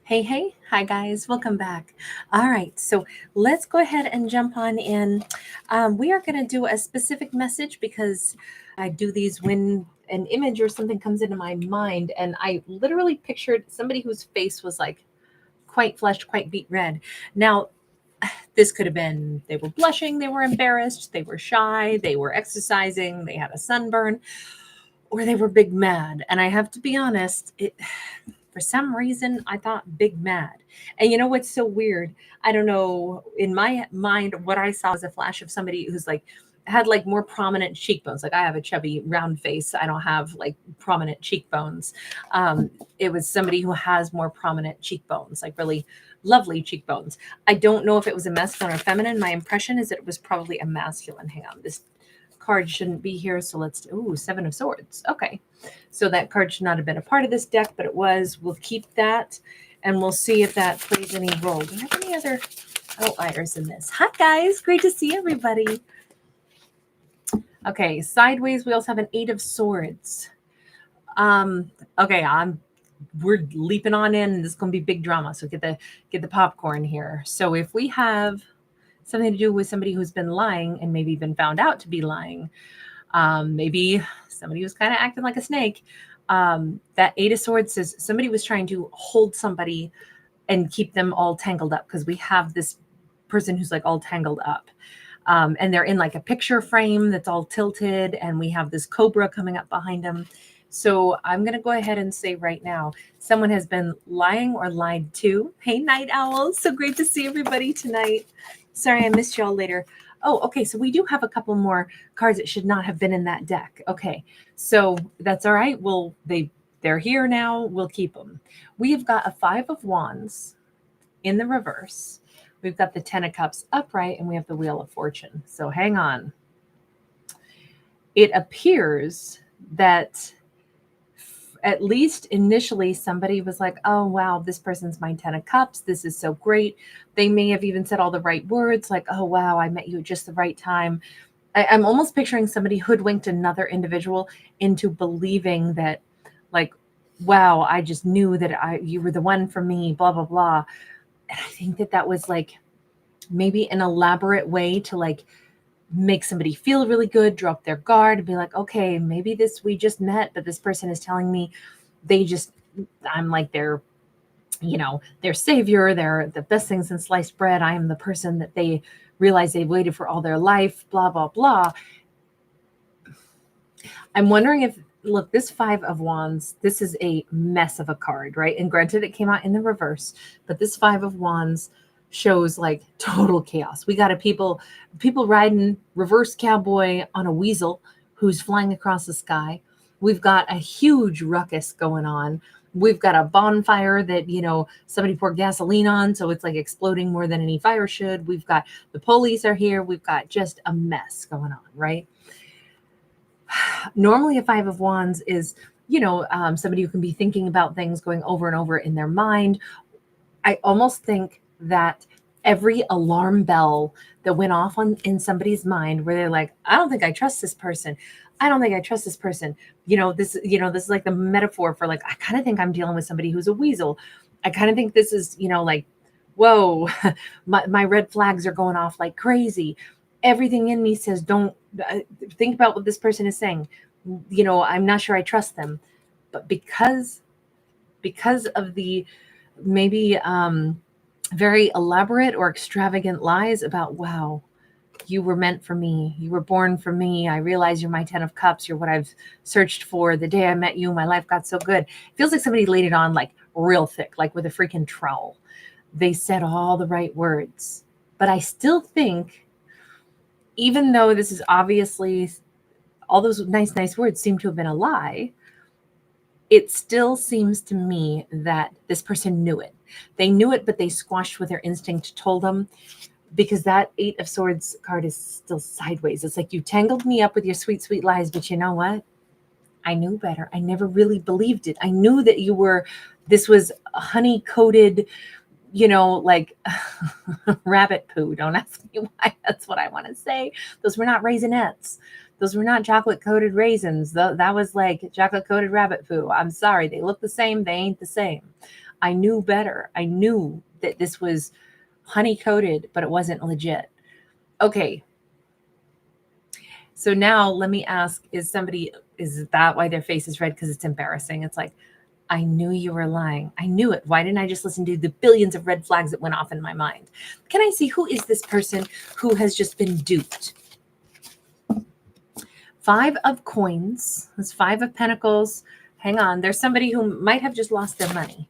Hey, hi guys, welcome back. All right, so let's go ahead and jump on in. We are going to do a specific message because I do these when an image or something comes into my mind, and I literally pictured somebody whose face was like quite flushed, quite beet red. Now, this could have been they were blushing, they were embarrassed, they were shy, they were exercising, they had a sunburn, or they were big mad. And I have to be honest, for some reason I thought big mad. And you know what's so weird? I don't know. In my mind, what I saw was a flash of somebody who's like had like more prominent cheekbones. Like I have a chubby round face. I don't have like prominent cheekbones. It was somebody who has more prominent cheekbones, like really lovely cheekbones. I don't know if it was a masculine or feminine. My impression is that it was probably a masculine. Hang on, this card shouldn't be here. So let's, ooh, Seven of Swords. Okay. So that card should not have been a part of this deck, but it was. We'll keep that and we'll see if that plays any role. Do we have any other outliers in this? Hi, guys. Great to see everybody. Okay. Sideways, we also have an Eight of Swords. Okay. We're leaping on in, and this is going to be big drama. So get the popcorn here. So if we have something to do with somebody who's been lying and maybe been found out to be lying, maybe somebody was kind of acting like a snake. That Eight of Swords says somebody was trying to hold somebody and keep them all tangled up, because we have this person who's like all tangled up. And they're in like a picture frame that's all tilted, and we have this cobra coming up behind them. So I'm going to go ahead and say right now, someone has been lying or lied to. Hey, night owls. So great to see everybody tonight. Sorry, I missed y'all later. Oh, okay. So we do have a couple more cards that should not have been in that deck. Okay. So that's all right. They're here now. We'll keep them. We have got a Five of Wands in the reverse. We've got the Ten of Cups upright, and we have the Wheel of Fortune. So hang on. It appears that at least initially somebody was like, oh, wow, this person's my Ten of Cups. This is so great. They may have even said all the right words, like, oh, wow, I met you at just the right time. I'm almost picturing somebody hoodwinked another individual into believing that, like, wow, I just knew that you were the one for me, blah, blah, blah. And I think that was like maybe an elaborate way to like make somebody feel really good, drop their guard, and be like, okay, maybe we just met, but this person is telling me I'm like their savior, they're the best thing since sliced bread. I am the person that they realize they've waited for all their life, blah, blah, blah. I'm wondering if, look, this Five of Wands, this is a mess of a card, right? And granted, it came out in the reverse, but this Five of Wands shows like total chaos. We got people riding reverse cowboy on a weasel who's flying across the sky. We've got a huge ruckus going on. We've got a bonfire that, somebody poured gasoline on, so it's like exploding more than any fire should. We've got the police are here. We've got just a mess going on, right? Normally a Five of Wands is, somebody who can be thinking about things going over and over in their mind. I almost think that every alarm bell that went off in somebody's mind where they're like, I don't think I trust this person. I don't think I trust this person. This is like the metaphor for like, I kind of think I'm dealing with somebody who's a weasel. I kind of think this is, like, whoa, my red flags are going off like crazy. Everything in me says, don't think about what this person is saying. I'm not sure I trust them. But because of the maybe very elaborate or extravagant lies about, wow, you were meant for me. You were born for me. I realize you're my Ten of Cups. You're what I've searched for. The day I met you, my life got so good. It feels like somebody laid it on like real thick, like with a freaking trowel. They said all the right words. But I still think, even though this is obviously, all those nice words seem to have been a lie, it still seems to me that this person knew it. They knew it, but they squashed what their instinct told them, because that Eight of Swords card is still sideways. It's like, you tangled me up with your sweet, sweet lies, but you know what? I knew better. I never really believed it. I knew that this was honey-coated, like rabbit poo. Don't ask me why. That's what I want to say. Those were not Raisinets. Those were not chocolate coated raisins. That was like chocolate coated rabbit poo. I'm sorry. They look the same. They ain't the same. I knew better. I knew that this was honey coated, but it wasn't legit. Okay. So now let me ask, is that why their face is red? Because it's embarrassing. It's like, I knew you were lying. I knew it. Why didn't I just listen to the billions of red flags that went off in my mind? Can I see who is this person who has just been duped? 5 of coins. That's 5 of pentacles. Hang on. There's somebody who might have just lost their money.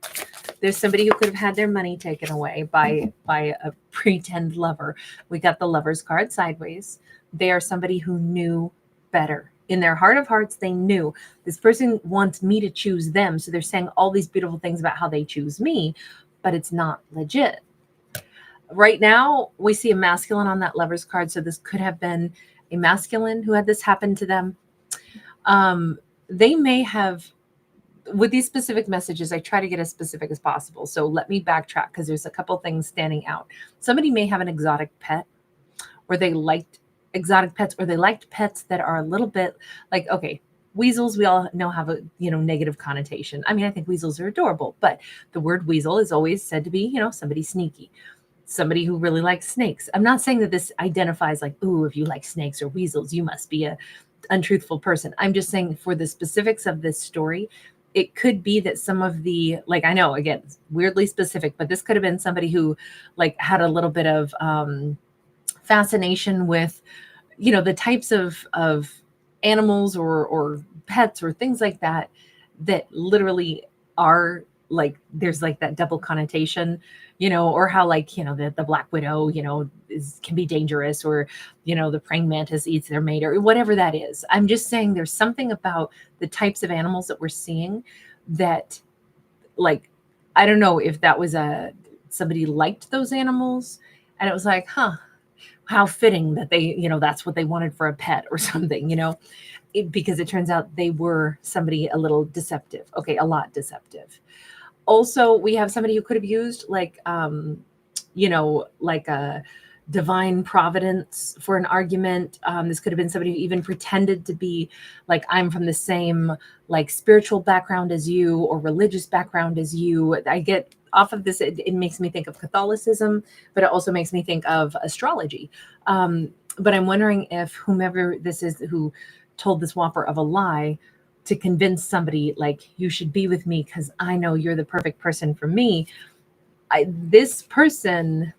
There's somebody who could have had their money taken away by a pretend lover. We got the Lover's card sideways. They are somebody who knew better. In their heart of hearts, they knew this person wants me to choose them. So they're saying all these beautiful things about how they choose me, but it's not legit. Right now, we see a masculine on that Lover's card. So this could have been a masculine who had this happen to them. They may have, with these specific messages, I try to get as specific as possible. So let me backtrack because there's a couple things standing out. Somebody may have an exotic pet, or they liked exotic pets, or they liked pets that are a little bit like, okay, weasels, we all know have a, negative connotation. I mean, I think weasels are adorable, but the word weasel is always said to be, somebody sneaky, somebody who really likes snakes. I'm not saying that this identifies like, ooh, if you like snakes or weasels, you must be a untruthful person. I'm just saying for the specifics of this story, it could be that some of the, like, I know, again, it's weirdly specific, but this could have been somebody who like had a little bit of fascination with, the types of animals or pets or things like that, that literally are like, there's like that double connotation, or how like, the Black Widow, can be dangerous, or, the praying mantis eats their mate, or whatever that is. I'm just saying there's something about the types of animals that we're seeing that, like, I don't know if that was somebody liked those animals and it was like, how fitting that they, that's what they wanted for a pet or something, because it turns out they were somebody a little deceptive. Okay, a lot deceptive. Also, we have somebody who could have used like, like a divine providence for an argument. This could have been somebody who even pretended to be like, I'm from the same like spiritual background as you or religious background as you. I get off of this, it makes me think of Catholicism, but it also makes me think of astrology. But I'm wondering if whomever this is who told this whopper of a lie to convince somebody like, you should be with me because I know you're the perfect person for me. This person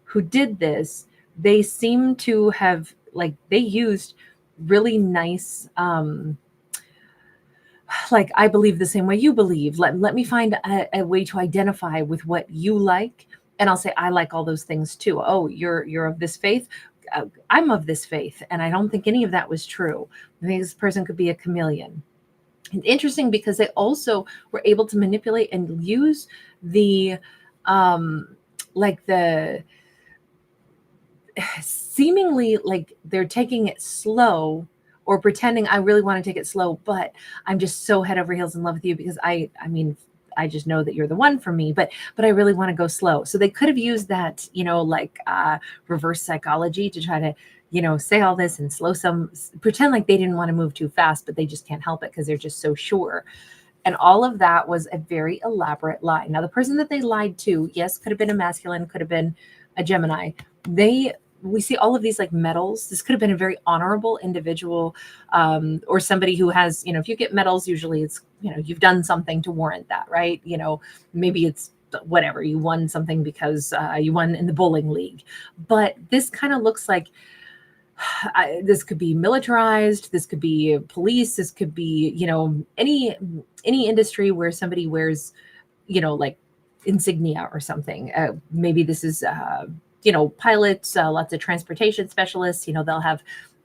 who did this, they seem to have like, they used really nice, like, I believe the same way you believe. Let me find a way to identify with what you like. And I'll say, I like all those things too. Oh, you're of this faith. I'm of this faith. And I don't think any of that was true. I think this person could be a chameleon. And interesting because they also were able to manipulate and use the, like the seemingly like they're taking it slow or pretending I really want to take it slow, but I'm just so head over heels in love with you because I mean, I just know that you're the one for me, but I really want to go slow. So they could have used that, like reverse psychology to try to, say all this and pretend like they didn't want to move too fast, but they just can't help it because they're just so sure. And all of that was a very elaborate lie. Now, the person that they lied to, yes, could have been a masculine, could have been a Gemini. We see all of these like medals. This could have been a very honorable individual, or somebody who has, if you get medals, usually it's, you've done something to warrant that, right? Maybe it's whatever, you won something because you won in the bowling league. But this kind of looks like this could be militarized. This could be police. This could be, any industry where somebody wears, like insignia or something. Maybe this is, pilots, lots of transportation specialists, they'll have,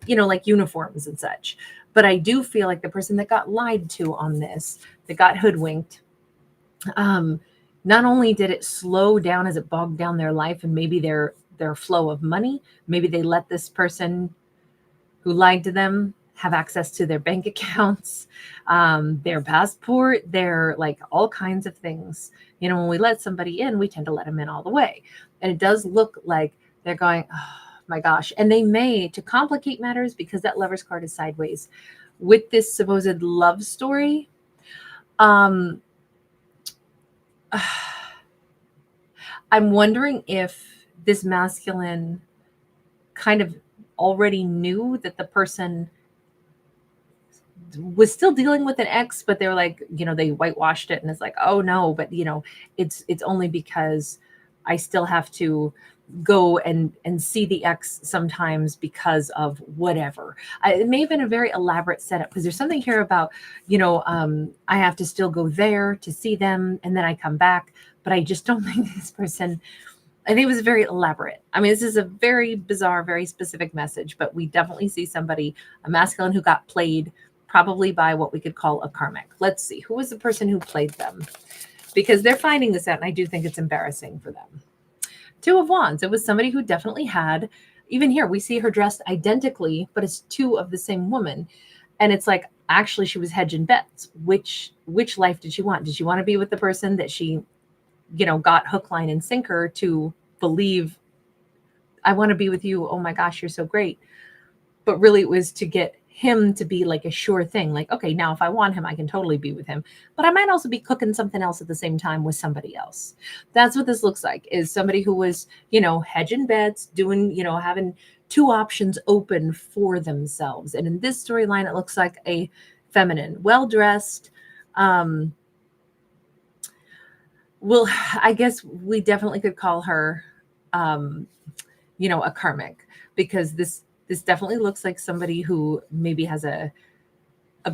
like uniforms and such. But I do feel like the person that got lied to on this, that got hoodwinked, not only did it slow down as it bogged down their life and maybe their flow of money, maybe they let this person who lied to them have access to their bank accounts, their passport, their like all kinds of things. When we let somebody in, we tend to let them in all the way. And it does look like they're going, oh, My gosh. And they may, to complicate matters, because that Lover's card is sideways, with this supposed love story, um, I'm wondering if this masculine kind of already knew that the person was still dealing with an ex, but they were like, they whitewashed it and it's like, oh no, but it's only because I still have to go and see the ex sometimes because of whatever. It may have been a very elaborate setup, because there's something here about, I have to still go there to see them and then I come back, but I just don't think this person, I think it was very elaborate. I mean, this is a very bizarre, very specific message, but we definitely see somebody, a masculine, who got played, probably by what we could call a karmic. Let's see, who was the person who played them? Because they're finding this out, and I do think it's embarrassing for them. Two of Wands. It was somebody who definitely had, even here, we see her dressed identically, but it's two of the same woman. And it's like, actually, she was hedging bets. Which life did she want? Did she want to be with the person that she, got hook, line, and sinker to believe, I want to be with you. Oh my gosh, you're so great. But really it was to get him to be like a sure thing. Like, okay, now if I want him, I can totally be with him. But I might also be cooking something else at the same time with somebody else. That's what this looks like, is somebody who was, hedging bets, doing, having two options open for themselves. And in this storyline, it looks like a feminine, well-dressed, well, I guess we definitely could call her, a karmic, because this definitely looks like somebody who maybe has a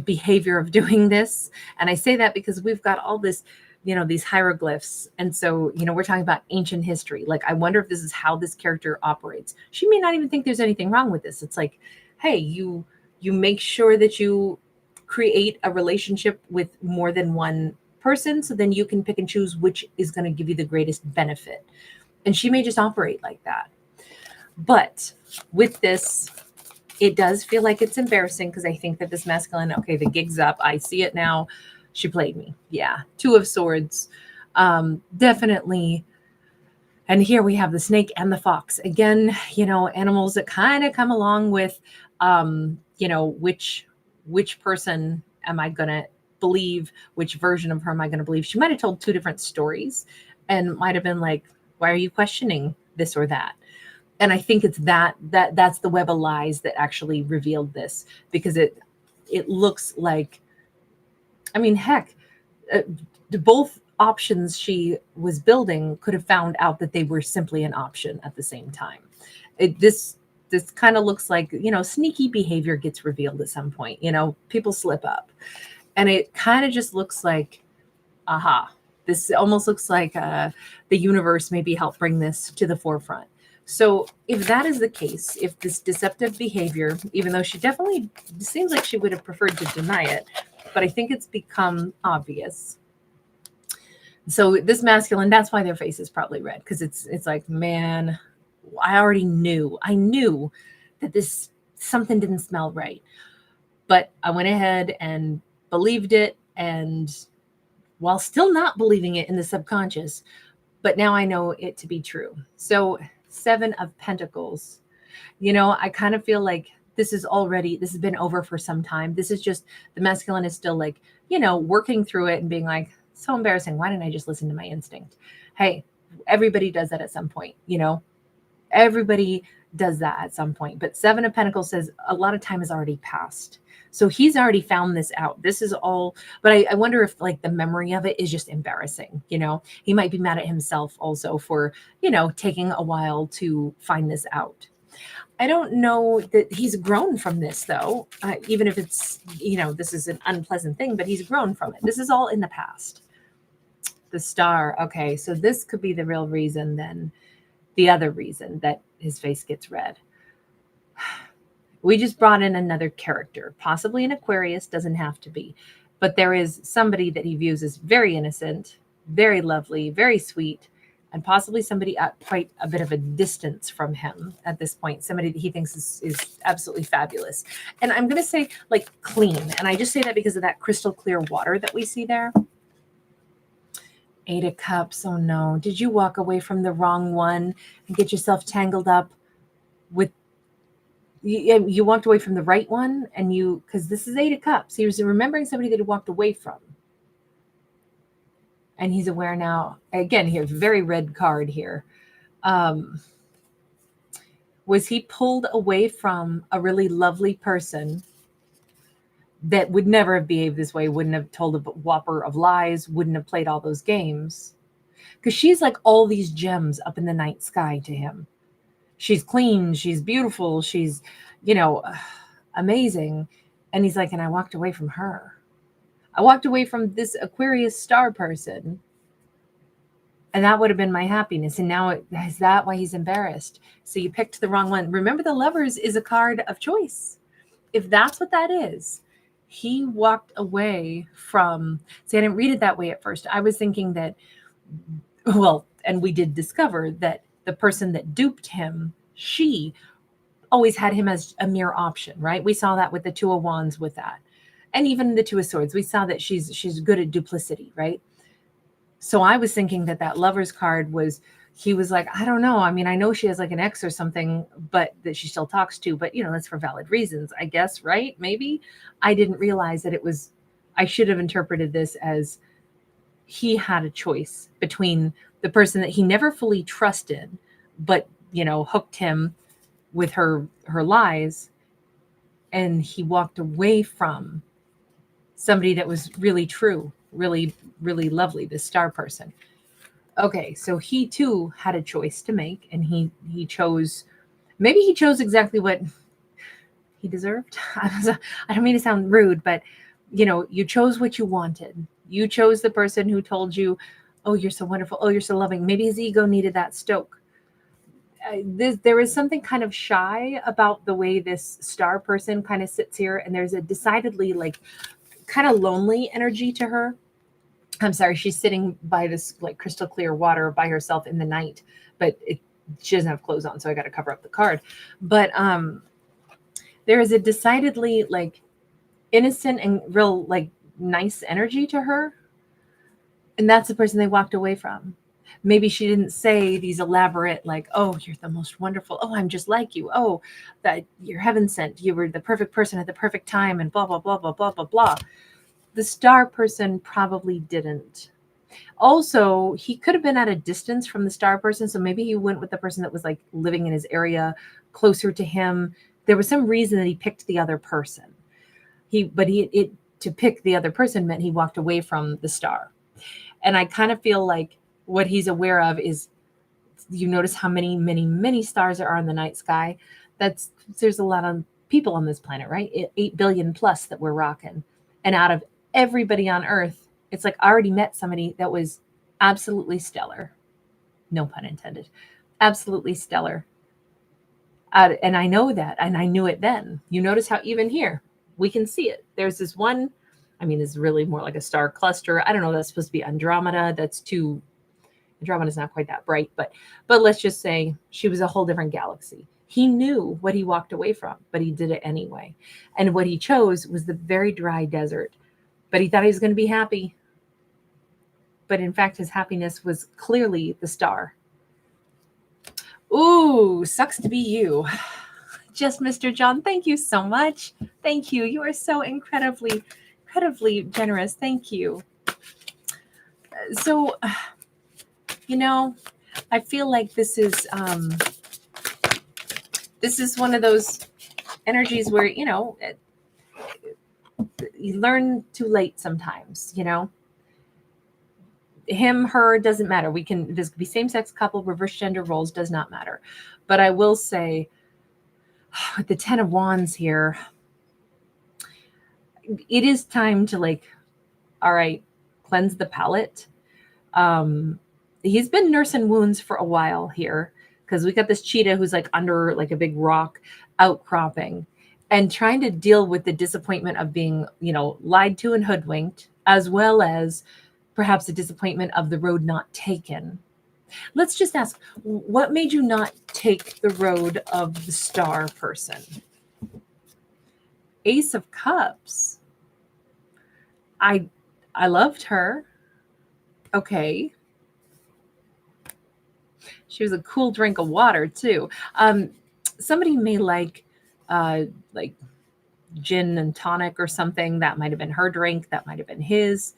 behavior of doing this. And I say that because we've got all this, these hieroglyphs. And so, we're talking about ancient history. Like, I wonder if this is how this character operates. She may not even think there's anything wrong with this. It's like, hey, you make sure that you create a relationship with more than one person, so then you can pick and choose which is going to give you the greatest benefit. And she may just operate like that. But with this, it does feel like it's embarrassing, because I think that this masculine, okay, the gig's up. I see it now. She played me. Yeah. Two of Swords. Definitely. And here we have the snake and the fox. Again, animals that kind of come along with, which person am I going to believe? Which version of her am I going to believe? She might have told two different stories and might have been like, why are you questioning this or that? And I think it's that's the web of lies that actually revealed this, because it looks like, I mean, heck, both options she was building could have found out that they were simply an option at the same time. This kind of looks like, sneaky behavior gets revealed at some point. People slip up, and it kind of just looks like, aha, this almost looks like the universe maybe helped bring this to the forefront. So if that is the case, if this deceptive behavior, even though she definitely seems like she would have preferred to deny it, but I think it's become obvious. So this masculine, that's why their face is probably red, because it's like, man, I knew that this something didn't smell right, but I went ahead and believed it, and while still not believing it in the subconscious, but now I know it to be true. So 7 of Pentacles, I kind of feel like this has been over for some time. This is just, the masculine is still like, working through it and being like, so embarrassing. Why didn't I just listen to my instinct? Hey, everybody does that at some point, everybody does that at some point. But 7 of Pentacles says a lot of time has already passed. So he's already found this out. This is all, but I wonder if like the memory of it is just embarrassing. He might be mad at himself also for, taking a while to find this out. I don't know that he's grown from this though, even if it's, this is an unpleasant thing, but he's grown from it. This is all in the past. The Star. Okay. So this could be the real reason then, the other reason that his face gets red. We just brought in another character, possibly an Aquarius, doesn't have to be, but there is somebody that he views as very innocent, very lovely, very sweet, and possibly somebody at quite a bit of a distance from him at this point, somebody that he thinks is absolutely fabulous. And I'm going to say like clean. And I just say that because of that crystal clear water that we see there. 8 of Cups. Oh no. Did you walk away from the wrong one and get yourself tangled up? with you walked away from the right one, and because this is 8 of Cups, he was remembering somebody that he walked away from, and he's aware now. Again, here, very red card here. Was he pulled away from a really lovely person that would never have behaved this way, wouldn't have told a whopper of lies, wouldn't have played all those games? Because she's like all these gems up in the night sky to him. She's clean, she's beautiful, she's, amazing. And he's like, and I walked away from her. I walked away from this Aquarius star person, and that would have been my happiness. And now is that why he's embarrassed? So you picked the wrong one. Remember, the Lovers is a card of choice. If that's what that is, he walked away from, see, I didn't read it that way at first. I was thinking that, and we did discover that the person that duped him, she always had him as a mere option, right? We saw that with the Two of Wands with that. And even the Two of Swords, we saw that she's good at duplicity, right? So I was thinking that Lover's card was, he was like, I don't know. I mean, I know she has like an ex or something, but that she still talks to, but that's for valid reasons, I guess, right? Maybe. I didn't realize that I should have interpreted this as he had a choice between the person that he never fully trusted, but, hooked him with her lies. And he walked away from somebody that was really true, really, really lovely, this star person. Okay, so he too had a choice to make, and he chose, maybe he chose exactly what he deserved. I don't mean to sound rude, but you chose what you wanted. You chose the person who told you, oh, you're so wonderful, oh, you're so loving. Maybe his ego needed that stoke. There is something kind of shy about the way this star person kind of sits here, and there's a decidedly like kind of lonely energy to her. I'm sorry, she's sitting by this like crystal clear water by herself in the night, but she doesn't have clothes on, so I got to cover up the card. But there is a decidedly like innocent and real like nice energy to her, and that's the person they walked away from. Maybe she didn't say these elaborate like, oh, you're the most wonderful, oh, I'm just like you, oh, that you're heaven sent, you were the perfect person at the perfect time, and blah blah blah blah blah blah blah. The star person probably didn't. Also, he could have been at a distance from the star person. So maybe he went with the person that was like living in his area closer to him. There was some reason that he picked the other person. To pick the other person meant he walked away from the star. And I kind of feel like what he's aware of is, you notice how many, many, many stars there are in the night sky. There's a lot of people on this planet, right? 8 billion plus that we're rocking. And out of everybody on Earth, it's like I already met somebody that was absolutely stellar. No pun intended. Absolutely stellar. And I know that, and I knew it then. You notice how even here, we can see it. There's this one, it's really more like a star cluster. I don't know, that's supposed to be Andromeda. Andromeda's not quite that bright, but let's just say she was a whole different galaxy. He knew what he walked away from, but he did it anyway. And what he chose was the very dry desert. But he thought he was going to be happy. But in fact, his happiness was clearly the star. Ooh, sucks to be you. Just Mr. John, thank you so much. Thank you. You are so incredibly, incredibly generous. Thank you. So, I feel like this is one of those energies where, you learn too late sometimes, him, her, doesn't matter. This could be same-sex couple, reverse gender roles, does not matter. But I will say, with the 10 of Wands here, it is time to all right, cleanse the palate. He's been nursing wounds for a while here, because we got this cheetah who's under a big rock outcropping and trying to deal with the disappointment of being, lied to and hoodwinked, as well as perhaps the disappointment of the road not taken. Let's just ask, what made you not take the road of the star person? Ace of Cups. I loved her. Okay. She was a cool drink of water too. somebody may like gin and tonic or something. That might have been her drink. That might have been his.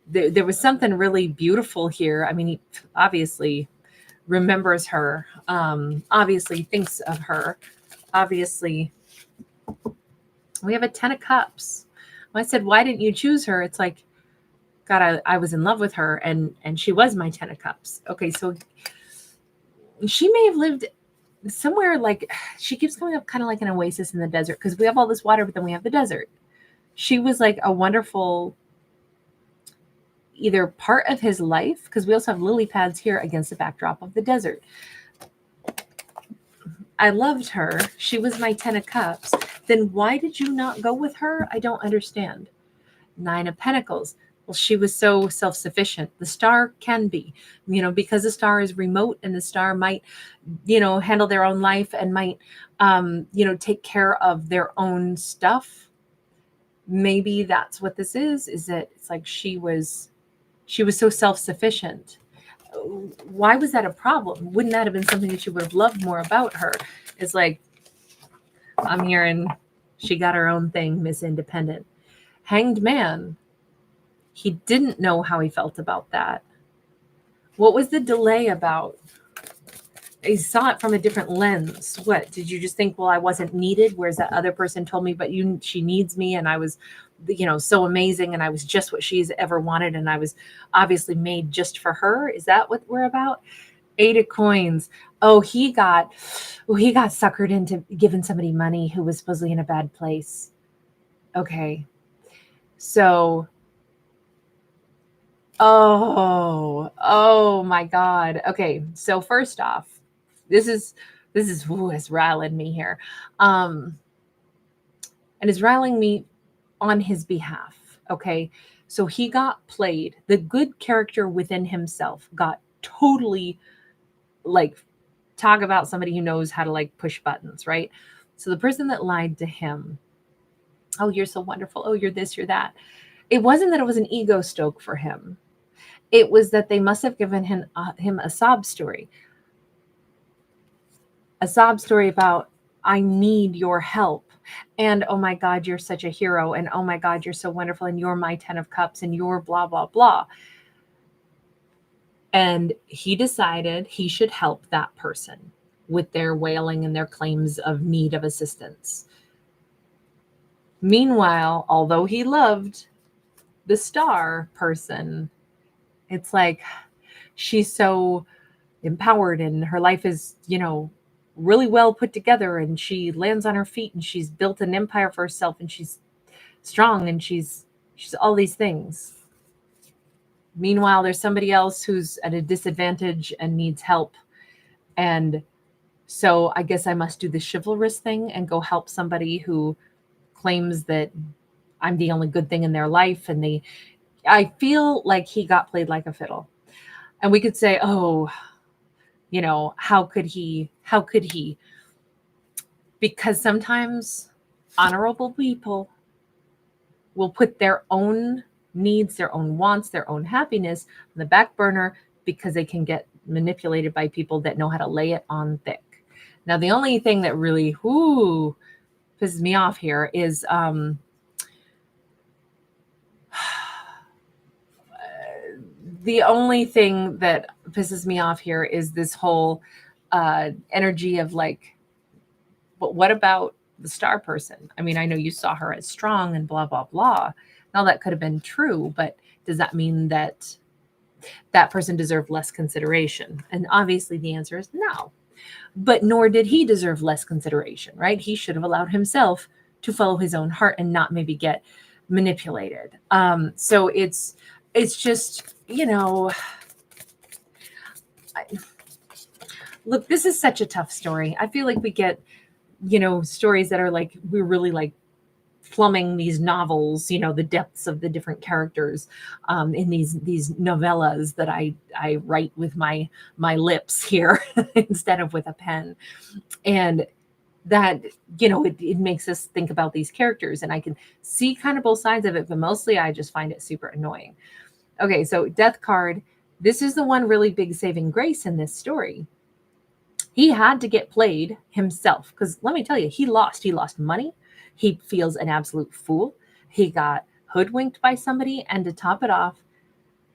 There was something really beautiful here. I mean, he obviously remembers her, obviously thinks of her. Obviously, we have a 10 of cups. When I said, why didn't you choose her? It's like, God, I was in love with her, and she was my 10 of cups. Okay, so she may have lived somewhere like, she keeps coming up kind of like an oasis in the desert, because we have all this water, but then we have the desert. She was like a wonderful either part of his life, because we also have lily pads here against the backdrop of the desert. I loved her. She was my 10 of cups. Then why did you not go with her? I don't understand. 9 of Pentacles. Well, she was so self-sufficient. The star can be, because the star is remote, and the star might, handle their own life, and might, take care of their own stuff. Maybe that's what this is that it's like she was so self-sufficient. Why was that a problem? Wouldn't that have been something that you would have loved more about her? It's like, I'm hearing she got her own thing, Miss Independent. Hanged Man. He didn't know how he felt about that. What was the delay about? He saw it from a different lens. What, did you just think, well, I wasn't needed, whereas that other person told me, but she needs me, and I was, so amazing, and I was just what she's ever wanted, and I was obviously made just for her? Is that what we're about? 8 of Coins. Oh, he got suckered into giving somebody money who was supposedly in a bad place. Okay. So, oh my God. Okay. So first off, this is it's riling me here. And is riling me on his behalf. Okay. So he got played. The good character within himself got totally, like, talk about somebody who knows how to, like, push buttons, right? So the person that lied to him, oh, you're so wonderful. Oh, you're this, you're that. It wasn't that it was an ego stoke for him. It was that they must have given him a sob story. A sob story about, I need your help. And, oh my God, you're such a hero. And, oh my God, you're so wonderful. And you're my 10 of cups, and you're blah, blah, blah. And he decided he should help that person with their wailing and their claims of need of assistance. Meanwhile, although he loved the star person, it's like, she's so empowered, and her life is, really well put together, and she lands on her feet, and she's built an empire for herself, and she's strong, and she's all these things. Meanwhile, there's somebody else who's at a disadvantage and needs help. And so I guess I must do the chivalrous thing and go help somebody who claims that I'm the only good thing in their life. And I feel like he got played like a fiddle. And we could say, oh, how could he? How could he? Because sometimes honorable people will put their own needs, their own wants, their own happiness on the back burner, because they can get manipulated by people that know how to lay it on thick. Now, the only thing that really pisses me off here is the only thing that pisses me off here is this whole energy of, like, but what about the star person? I mean, I know you saw her as strong and blah, blah, blah. Now, that could have been true, but does that mean that that person deserved less consideration? And obviously the answer is no. But nor did he deserve less consideration, right? He should have allowed himself to follow his own heart and not maybe get manipulated. So it's just, look, this is such a tough story. I feel like we get, stories that are like, we're really like plumbing these novels, the depths of the different characters in these novellas that I write with my lips here instead of with a pen. And that, it makes us think about these characters, and I can see kind of both sides of it, but mostly I just find it super annoying. Okay, so Death card. This is the one really big saving grace in this story. He had to get played himself because let me tell you, he lost. He lost money. He feels an absolute fool. He got hoodwinked by somebody. And to top it off,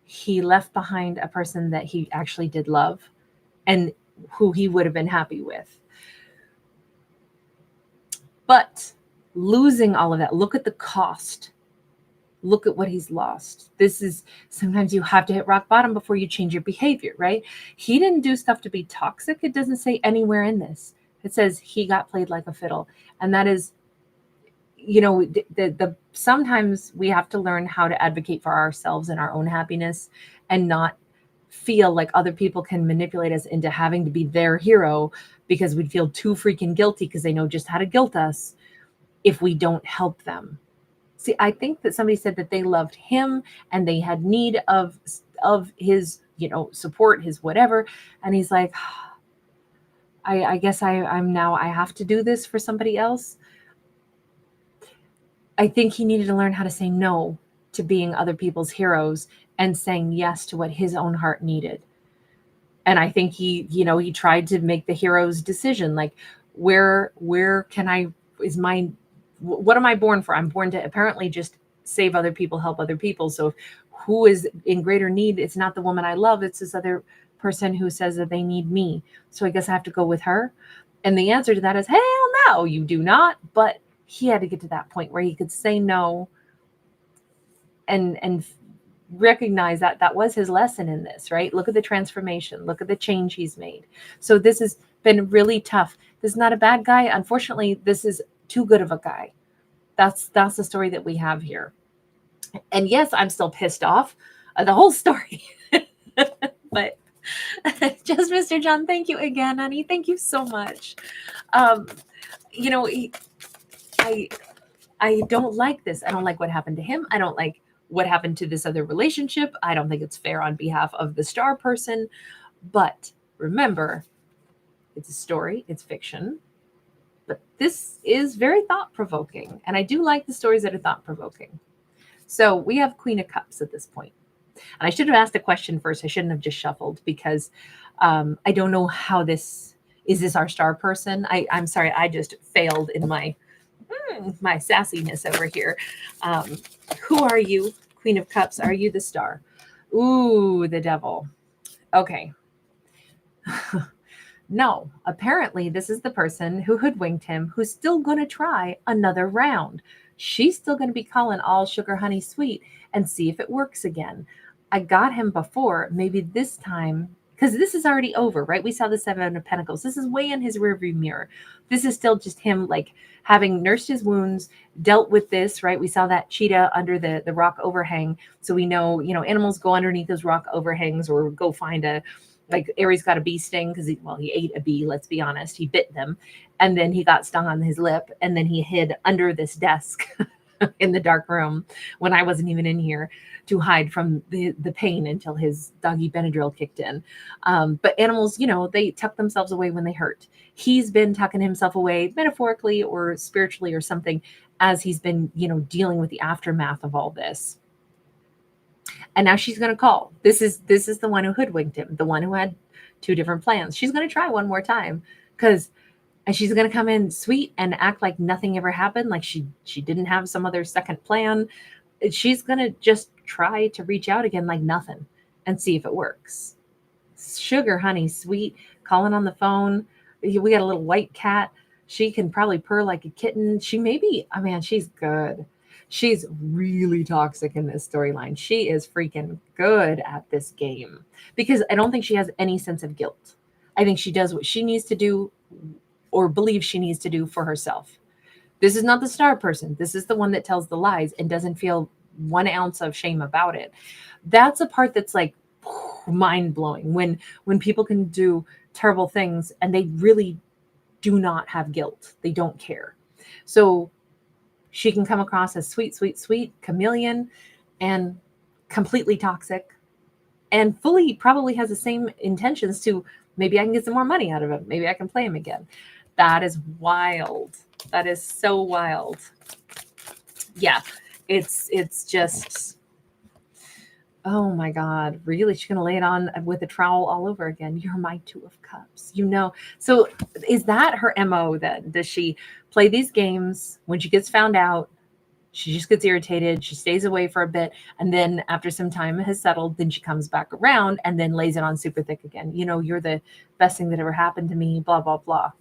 he left behind a person that he actually did love and who he would have been happy with. But losing all of that, look at the cost. Look at what he's lost. This is sometimes you have to hit rock bottom before you change your behavior, right? He didn't do stuff to be toxic. It doesn't say anywhere in this. It says he got played like a fiddle. And that is, the sometimes we have to learn how to advocate for ourselves and our own happiness and not feel like other people can manipulate us into having to be their hero because we'd feel too freaking guilty because they know just how to guilt us if we don't help them. See, I think that somebody said that they loved him and they had need of his, support, his whatever. And he's like, I guess I have to do this for somebody else. I think he needed to learn how to say no to being other people's heroes and saying yes to what his own heart needed. And I think he tried to make the hero's decision. Like, where can I, what am I born for? I'm born to apparently just save other people, help other people. So who is in greater need? It's not the woman I love. It's this other person who says that they need me. So I guess I have to go with her. And the answer to that is, hell no, you do not. But he had to get to that point where he could say no and recognize that that was his lesson in this, right? Look at the transformation. Look at the change he's made. So this has been really tough. This is not a bad guy. Unfortunately, this is too good of a guy. That's the story that we have here. And yes, I'm still pissed off the whole story. But just Mr. John, thank you again, honey. Thank you so much. I don't like this. I don't like what happened to him. I don't like what happened to this other relationship. I don't think it's fair on behalf of the star person. But remember, it's a story, it's fiction. But this is very thought-provoking. And I do like the stories that are thought-provoking. So we have Queen of Cups at this point. And I should have asked a question first. I shouldn't have just shuffled because I don't know how is this our star person? I'm sorry, I just failed in my sassiness over here. Who are you? Queen of Cups. Are you the star? Ooh, the devil. Okay. No, apparently this is the person who hoodwinked him, who's still going to try another round. She's still going to be calling all sugar, honey, sweet and see if it works again. I got him before, maybe this time, because this is already over, right? We saw the Seven of Pentacles. This is way in his rearview mirror. This is still just him, like, having nursed his wounds, dealt with this, right? We saw that cheetah under the rock overhang. So we know, animals go underneath those rock overhangs or go find like Aries got a bee sting because he ate a bee, let's be honest. He bit them. And then he got stung on his lip. And then he hid under this desk in the dark room when I wasn't even in here to hide from the pain until his doggy Benadryl kicked in. But animals, they tuck themselves away when they hurt. He's been tucking himself away metaphorically or spiritually or something as he's been, dealing with the aftermath of all this. And now she's going to call. This is the one who hoodwinked him, the one who had two different plans. She's going to try one more time and she's going to come in sweet and act like nothing ever happened, like she didn't have some other second plan. She's going to just try to reach out again like nothing and see if it works. Sugar, honey, sweet, calling on the phone. We got a little white cat. She can probably purr like a kitten. She may be, she's good. She's really toxic in this storyline. She is freaking good at this game because I don't think she has any sense of guilt. I think she does what she needs to do or believes she needs to do for herself. This is not the star person. This is the one that tells the lies and doesn't feel 1 ounce of shame about it. That's a part that's like mind blowing when people can do terrible things and they really do not have guilt. They don't care. So she can come across as sweet, sweet, sweet, chameleon, and completely toxic, and fully probably has the same intentions to maybe I can get some more money out of him. Maybe I can play him again. That is wild. That is so wild. Yeah, it's just Oh my God, really? She's going to lay it on with a trowel all over again. You're my Two of Cups, you know. So is that her MO then? Does she play these games when she gets found out? She just gets irritated. She stays away for a bit. And then after some time has settled, then she comes back around and then lays it on super thick again. You know, you're the best thing that ever happened to me, blah, blah, blah.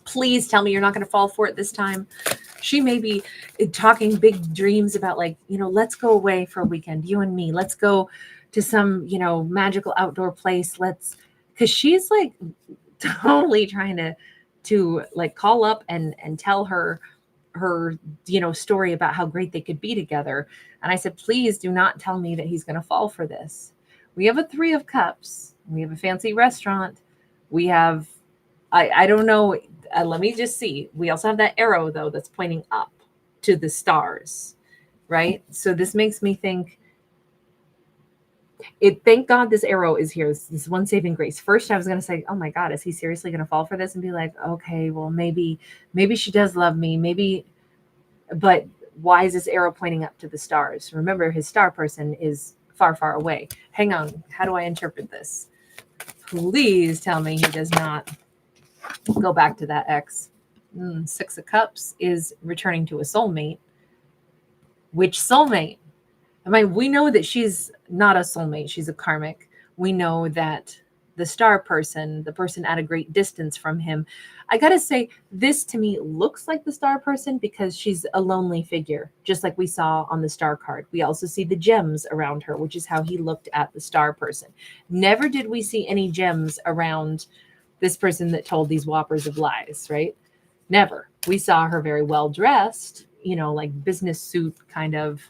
Please tell me you're not going to fall for it this time. She may be talking big dreams about, like, you know, let's go away for a weekend, you and me. Let's go to some, you know, magical outdoor place. Because she's like totally trying to like call up and tell her, you know, story about how great they could be together. And I said, please do not tell me that he's going to fall for this. We have a Three of Cups. We have a fancy restaurant. We have, I don't know. Let me just see. We also have that arrow, though, that's pointing up to the stars, right? So this makes me think, thank God this arrow is here. This one saving grace. First, I was going to say, oh my God, is he seriously going to fall for this? And be like, okay, well, maybe she does love me. Maybe, but why is this arrow pointing up to the stars? Remember, his star person is far, far away. Hang on. How do I interpret this? Please tell me he does not go back to that ex. Six of Cups is returning to a soulmate. Which soulmate? I mean, we know that she's not a soulmate. She's a karmic. We know that the star person, the person at a great distance from him, I got to say, this to me looks like the star person because she's a lonely figure, just like we saw on the star card. We also see the gems around her, which is how he looked at the star person. Never did we see any gems around this person that told these whoppers of lies, right? Never. We saw her very well dressed, you know, like business suit kind of,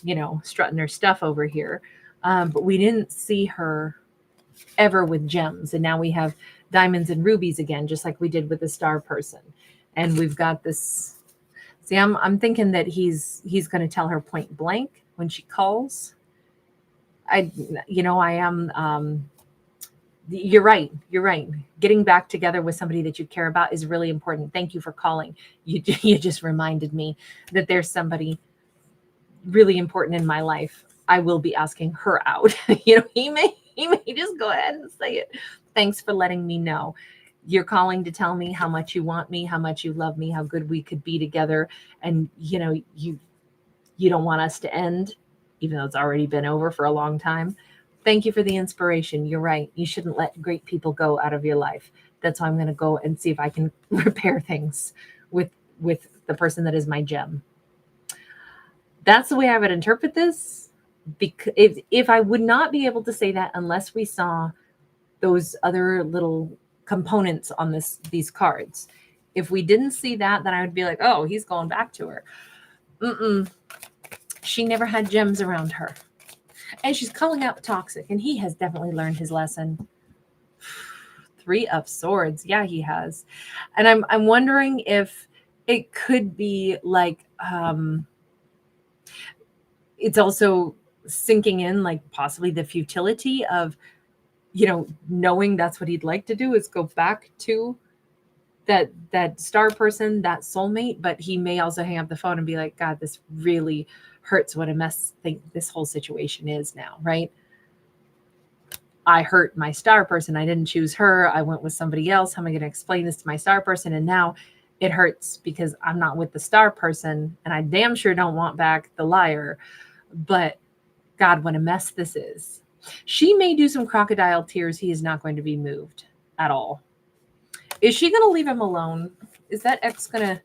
you know, strutting her stuff over here. But we didn't see her ever with gems. And now we have diamonds and rubies again, just like we did with the star person. And we've got this. See, I'm thinking that he's going to tell her point blank when she calls. I am. You're right. You're right. Getting back together with somebody that you care about is really important. Thank you for calling. You just reminded me that there's somebody really important in my life. I will be asking her out. You know, he may just go ahead and say it. Thanks for letting me know. You're calling to tell me how much you want me, how much you love me, how good we could be together. And, you know, you don't want us to end, even though it's already been over for a long time. Thank you for the inspiration. You're right. You shouldn't let great people go out of your life. That's why I'm going to go and see if I can repair things with the person that is my gem. That's the way I would interpret this. Because if I would not be able to say that unless we saw those other little components on these cards. If we didn't see that, then I would be like, oh, he's going back to her. She never had gems around her. And she's calling out toxic, and he has definitely learned his lesson. Three of Swords. Yeah, he has. And I'm wondering if it could be like it's also sinking in, like possibly the futility of, you know, knowing that's what he'd like to do is go back to that star person, that soulmate. But he may also hang up the phone and be like, God, this really hurts what a mess this whole situation is now, right? I hurt my star person. I didn't choose her. I went with somebody else. How am I going to explain this to my star person? And now it hurts because I'm not with the star person, and I damn sure don't want back the liar. But God, what a mess this is. She may do some crocodile tears. He is not going to be moved at all. Is she going to leave him alone? Is that ex going to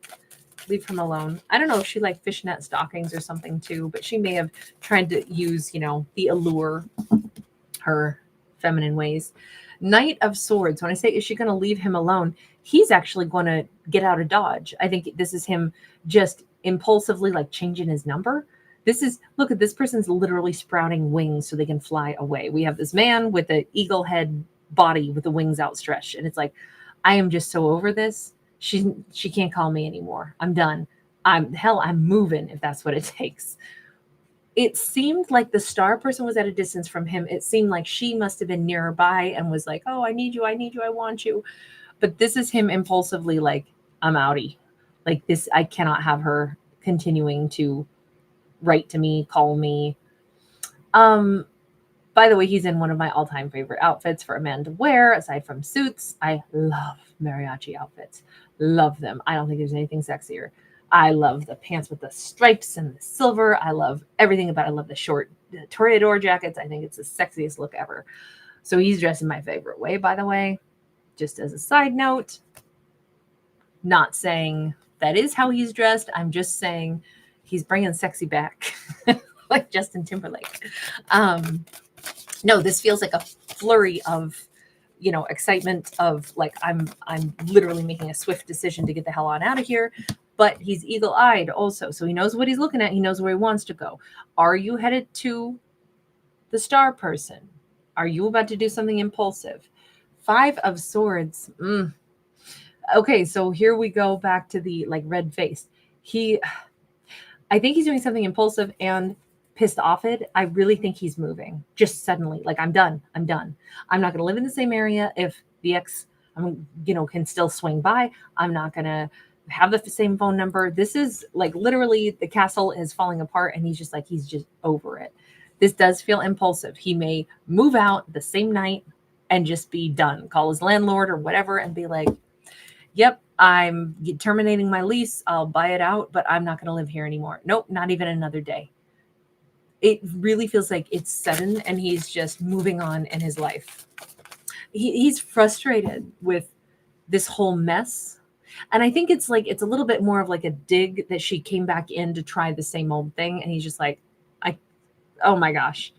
leave him alone? I don't know if she liked fishnet stockings or something too, but she may have tried to use, you know, the allure, her feminine ways. Knight of Swords. When I say, is she going to leave him alone? He's actually going to get out of Dodge. I think this is him just impulsively like changing his number. Look at this person's literally sprouting wings so they can fly away. We have this man with an eagle head body with the wings outstretched. And it's like, I am just so over this. She can't call me anymore. I'm done. I'm moving if that's what it takes. It seemed like the star person was at a distance from him. It seemed like she must have been nearby and was like, oh, I need you. I want you. But this is him impulsively like, I'm outie. Like this, I cannot have her continuing to write to me, call me. Um, by the way, he's in one of my all-time favorite outfits for a man to wear, aside from suits. I love mariachi outfits. Love them. I don't think there's anything sexier. I love the pants with the stripes and the silver. I love everything about it. I love the short toreador jackets. I think it's the sexiest look ever. So he's dressed in my favorite way, by the way. Just as a side note, not saying that is how he's dressed. I'm just saying he's bringing sexy back, like Justin Timberlake. No, this feels like a flurry of, excitement of like, I'm literally making a swift decision to get the hell on out of here. But he's eagle-eyed also. So he knows what he's looking at. He knows where he wants to go. Are you headed to the star person? Are you about to do something impulsive? 5 of Swords. Okay, so here we go back to the like red face. I think he's doing something impulsive and pissed off it. I really think he's moving just suddenly. Like, I'm done. I'm done. I'm not going to live in the same area if the ex, can still swing by. I'm not going to have the same phone number. This is like literally the castle is falling apart and he's just over it. This does feel impulsive. He may move out the same night and just be done. Call his landlord or whatever and be like, yep, I'm terminating my lease. I'll buy it out, but I'm not going to live here anymore. Nope, not even another day. It really feels like it's sudden and he's just moving on in his life. He's frustrated with this whole mess. And I think it's a little bit more of like a dig that she came back in to try the same old thing. And he's just like, oh my gosh.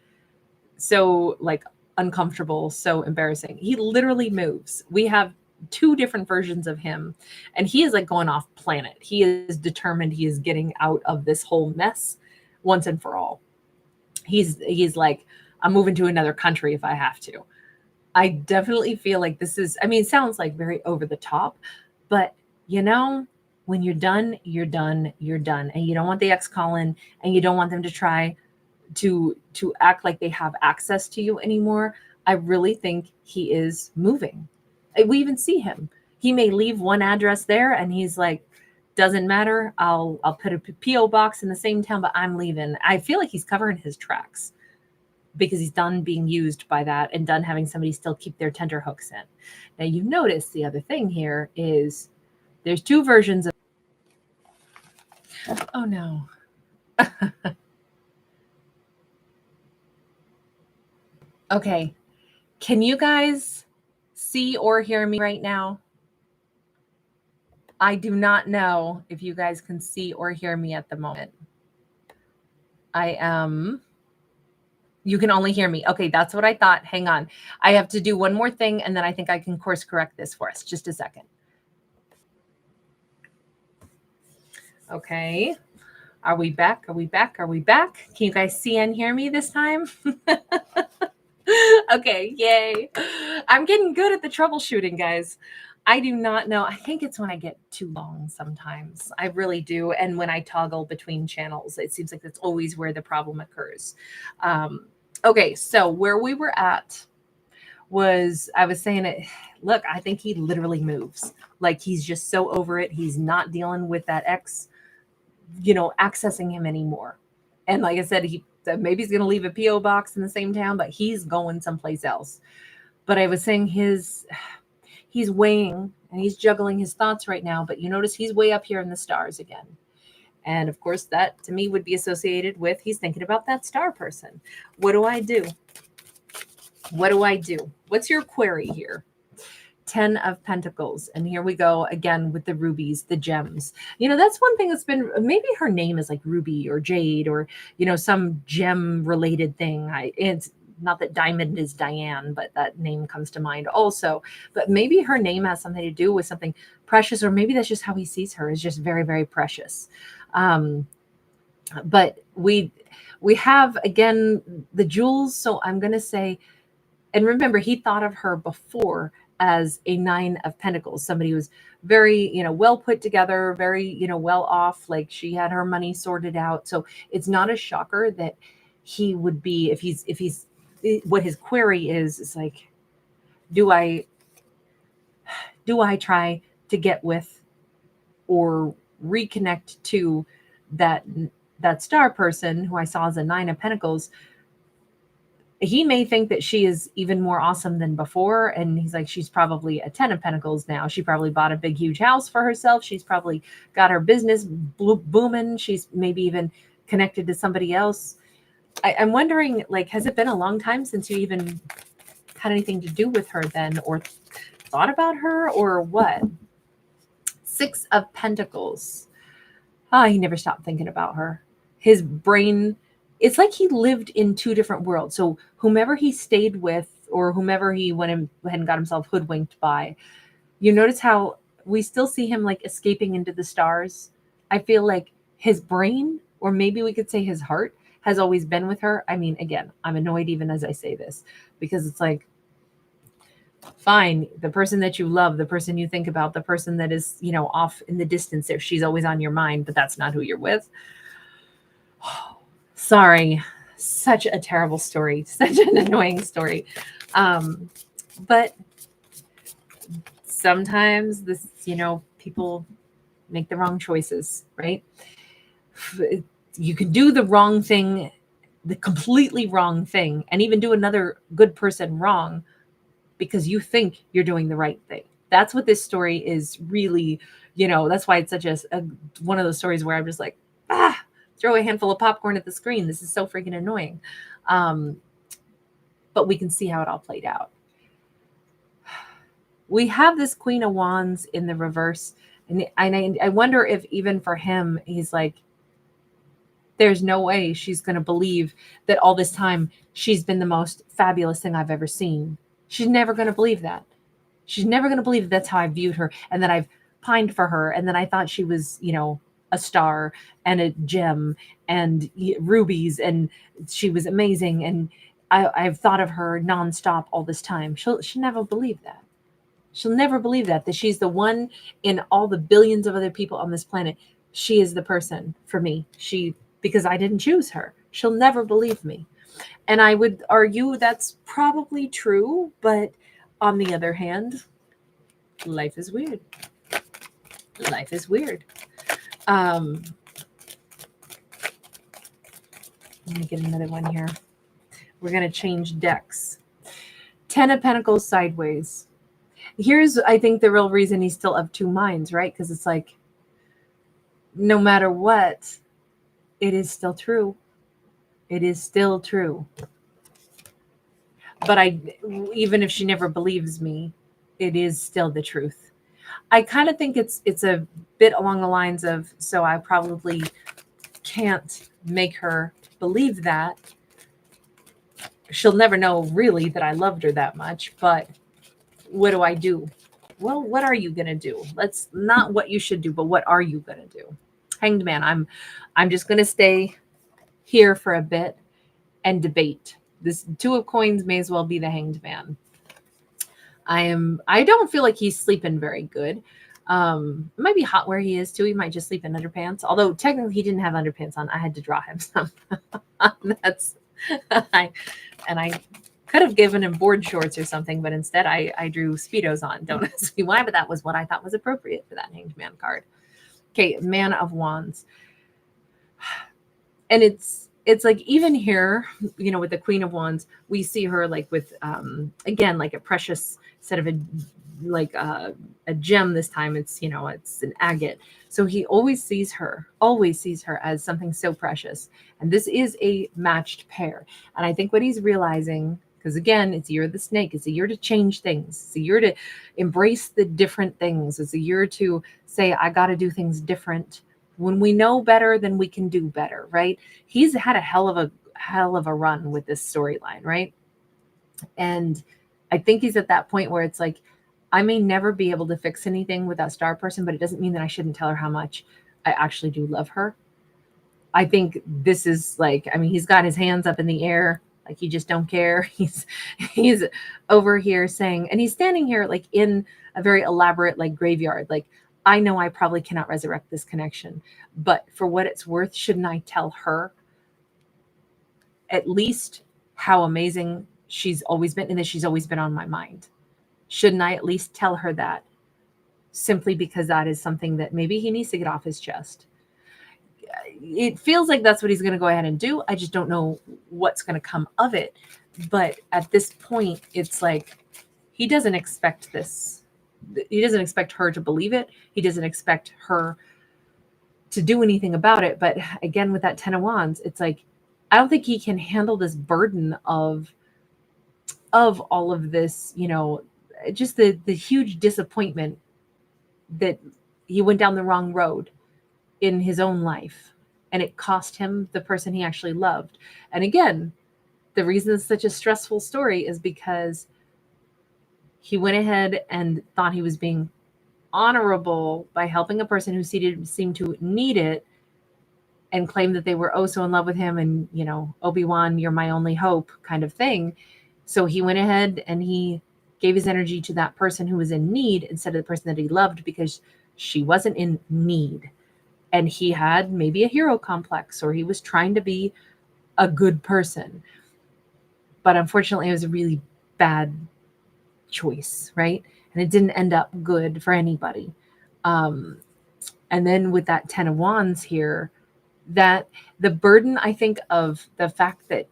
So like uncomfortable, so embarrassing. He literally moves. We have 2 different versions of him and he is like going off planet. He is determined. He is getting out of this whole mess once and for all. He's like, I'm moving to another country if I have to. I definitely feel like this is, it sounds like very over the top, but when you're done, you're done, you're done. And you don't want the ex calling and you don't want them to try to act like they have access to you anymore. I really think he is moving. We even see him. He may leave one address there and he's like, doesn't matter. I'll put a PO box in the same town, but I'm leaving. I feel like he's covering his tracks because he's done being used by that and done having somebody still keep their tenterhooks in. Now you notice the other thing here is there's 2 versions of. Oh no. Okay. Can you guys see or hear me right now? I do not know if you guys can see or hear me at the moment. You can only hear me. Okay, that's what I thought. Hang on. I have to do one more thing and then I think I can course correct this for us. Just a second. Okay. Are we back? Are we back? Are we back? Can you guys see and hear me this time? Okay, yay. I'm getting good at the troubleshooting, guys. I do not know. I think it's when I get too long sometimes. I really do. And when I toggle between channels, it seems like that's always where the problem occurs. Okay, so where we were at was I was saying it. Look, I think he literally moves. Like he's just so over it. He's not dealing with that ex, accessing him anymore. And like I said, maybe he's going to leave a PO box in the same town, but he's going someplace else. But I was saying he's weighing and he's juggling his thoughts right now. But you notice he's way up here in the stars again. And of course, that to me would be associated with he's thinking about that star person. What do I do? What do I do? What's your query here? 10 of Pentacles. And here we go again with the rubies, the gems. That's one thing that's been, maybe her name is like Ruby or Jade or, some gem related thing. It's not that Diamond is Diane, but that name comes to mind also. But maybe her name has something to do with something precious, or maybe that's just how he sees her, is just very, very precious. But we have, again, the jewels. So I'm going to say, and remember, he thought of her before as a 9 of Pentacles, somebody who was very, well put together, very, well off, like she had her money sorted out. So it's not a shocker that he would be, if he's what his query is like, do I try to get with or reconnect to that star person who I saw as a 9 of Pentacles, He may think that she is even more awesome than before. And he's like, she's probably a 10 of Pentacles now. She probably bought a big, huge house for herself. She's probably got her business booming. She's maybe even connected to somebody else. I'm wondering, like, has it been a long time since you even had anything to do with her then, or thought about her, or what? 6 of Pentacles. He never stopped thinking about her. His brain, it's like he lived in 2 different worlds. So whomever he stayed with, or whomever he went ahead and got himself hoodwinked by, you notice how we still see him like escaping into the stars. I feel like his brain, or maybe we could say his heart, has always been with her. I mean, again, I'm annoyed even as I say this, because it's like, fine, the person that you love, the person you think about, the person that is, off in the distance there, she's always on your mind, but that's not who you're with. Sorry, such a terrible story, such an annoying story. But sometimes this, people make the wrong choices, right? You can do the wrong thing, the completely wrong thing, and even do another good person wrong because you think you're doing the right thing. That's what this story is really, that's why it's such a one of those stories where I'm just like, throw a handful of popcorn at the screen. This is so freaking annoying. But we can see how it all played out. We have this Queen of Wands in the reverse. And I wonder if even for him, he's like, there's no way she's going to believe that all this time she's been the most fabulous thing I've ever seen. She's never going to believe that. She's never going to believe that's how I viewed her, and that I've pined for her, and that I thought she was, a star and a gem and rubies, and she was amazing, and I've thought of her nonstop all this time. She'll never believe that. She'll never believe that she's the one in all the billions of other people on this planet. She is the person for me. Because I didn't choose her. She'll never believe me. And I would argue that's probably true, but on the other hand, life is weird. Life is weird. Let me get another one here. We're going to change decks. 10 of Pentacles sideways. Here's, I think, the real reason he's still of 2 minds, right? Because it's like, no matter what, it is still true. It is still true. But even if she never believes me, it is still the truth. I kind of think it's a bit along the lines of, so I probably can't make her believe that. She'll never know really that I loved her that much, but what do I do? Well, what are you going to do? Let's not what you should do, but what are you going to do? Hanged Man, I'm just going to stay here for a bit and debate. This 2 of Coins may as well be the Hanged Man. I don't feel like he's sleeping very good. It might be hot where he is too. He might just sleep in underpants. Although technically he didn't have underpants on. I had to draw him some. I could have given him board shorts or something, but instead I drew Speedos on. Don't ask me why, but that was what I thought was appropriate for that Hanged Man card. Okay, Man of Wands. And it's like, even here, with the Queen of Wands, we see her like with, again, like a precious set of a gem. This time it's, it's an agate. So he always sees her as something so precious. And this is a matched pair. And I think what he's realizing, because again, it's a year of the snake. It's a year to change things. It's a year to embrace the different things. It's a year to say, I got to do things different. When we know better, then we can do better, right? He's had a hell of a run with this storyline, right? And I think he's at that point where it's like, I may never be able to fix anything with that star person, but it doesn't mean that I shouldn't tell her how much I actually do love her. I think this is like, he's got his hands up in the air, like he just don't care. He's over here saying, and he's standing here like in a very elaborate like graveyard. Like, I know I probably cannot resurrect this connection, but for what it's worth, shouldn't I tell her at least how amazing she's always been and that she's always been on my mind? Shouldn't I at least tell her that, simply because that is something that maybe he needs to get off his chest? It feels like that's what he's going to go ahead and do. I just don't know what's going to come of it. But at this point, it's like he doesn't expect this. He doesn't expect her to believe it. He doesn't expect her to do anything about it. But again, with that 10 of Wands, it's like, I don't think he can handle this burden of all of this, just the huge disappointment that he went down the wrong road in his own life, and it cost him the person he actually loved. And again, the reason it's such a stressful story is because he went ahead and thought he was being honorable by helping a person who seemed to need it, and claimed that they were oh so in love with him, and Obi-Wan, you're my only hope kind of thing. So he went ahead and he gave his energy to that person who was in need instead of the person that he loved, because she wasn't in need. And he had maybe a hero complex, or he was trying to be a good person. But unfortunately, it was a really bad choice, right? And it didn't end up good for anybody. And then with that 10 of Wands here, that the burden, I think, of the fact that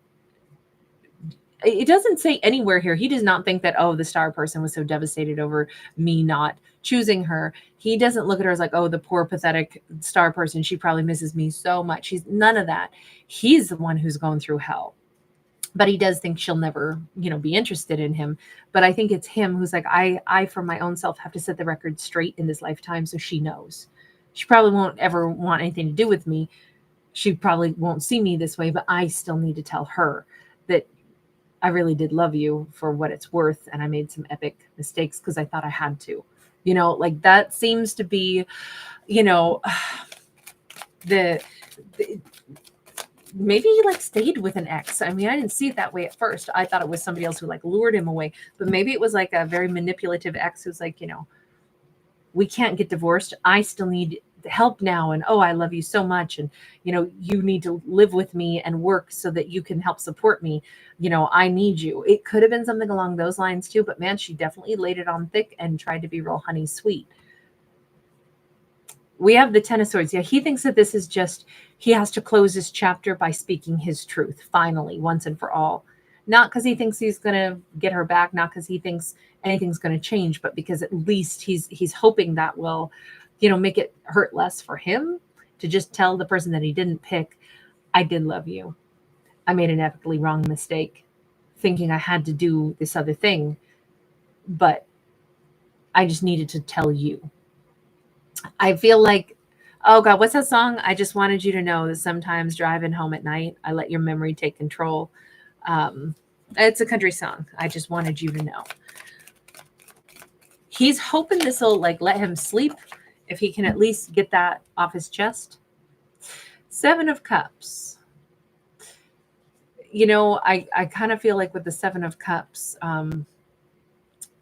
it doesn't say anywhere here, he does not think that, oh, the star person was so devastated over me not choosing her. He doesn't look at her as like, oh, the poor, pathetic star person, she probably misses me so much. He's none of that. He's the one who's going through hell. But he does think she'll never, be interested in him. But I think it's him who's like, I, for my own self, have to set the record straight in this lifetime so she knows. She probably won't ever want anything to do with me. She probably won't see me this way, but I still need to tell her that I really did love you for what it's worth. And I made some epic mistakes because I thought I had to, like that seems to be, the maybe he like stayed with an ex. I mean, I didn't see it that way at first. I thought it was somebody else who like lured him away, but maybe it was like a very manipulative ex who's like, we can't get divorced. I still need help now. And, oh, I love you so much. And, you need to live with me and work so that you can help support me. I need you. It could have been something along those lines too, but man, she definitely laid it on thick and tried to be real honey sweet. We have the 10 of Swords. Yeah, he thinks that this is just, he has to close this chapter by speaking his truth, finally, once and for all. Not because he thinks he's going to get her back, not because he thinks anything's going to change, but because at least he's hoping that will, make it hurt less for him to just tell the person that he didn't pick, I did love you. I made an epically wrong mistake thinking I had to do this other thing, but I just needed to tell you. I feel like, oh God, what's that song? I just wanted you to know that sometimes driving home at night, I let your memory take control. It's a country song. I just wanted you to know. He's hoping this will like let him sleep if he can at least get that off his chest. 7 of Cups. I kind of feel like with the 7 of Cups,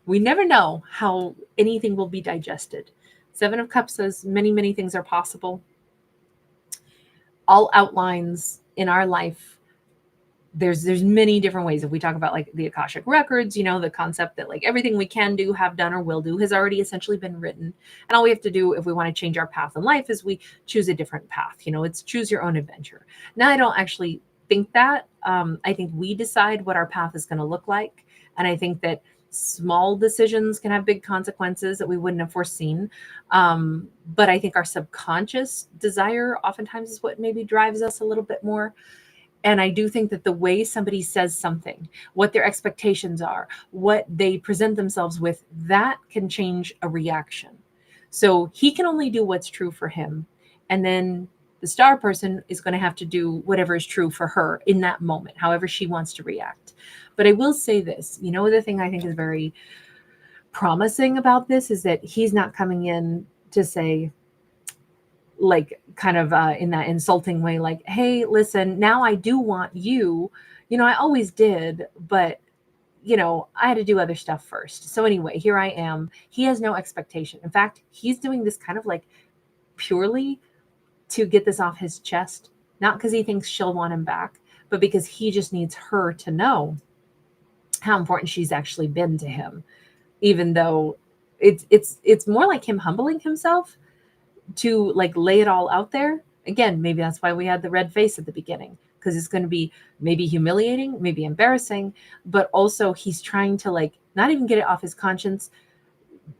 we never know how anything will be digested. 7 of Cups says many, many things are possible. All outlines in our life. There's many different ways. If we talk about like the Akashic records, the concept that like everything we can do, have done, or will do has already essentially been written. And all we have to do if we want to change our path in life is we choose a different path. It's choose your own adventure. Now, I don't actually think that. I think we decide what our path is going to look like. And I think that small decisions can have big consequences that we wouldn't have foreseen. But I think our subconscious desire oftentimes is what maybe drives us a little bit more. And I do think that the way somebody says something, what their expectations are, what they present themselves with, that can change a reaction. So he can only do what's true for him. And then the star person is going to have to do whatever is true for her in that moment, however she wants to react. But I will say this, the thing I think is very promising about this is that he's not coming in to say, like kind of in that insulting way, like, hey, listen, now I do want you, I always did, but I had to do other stuff first. So anyway, here I am. He has no expectation. In fact, he's doing this kind of like purely to get this off his chest, not because he thinks she'll want him back, but because he just needs her to know how important she's actually been to him, even though it's more like him humbling himself to like lay it all out there. Again, maybe that's why we had the red face at the beginning, because it's going to be maybe humiliating, maybe embarrassing, but also he's trying to like not even get it off his conscience.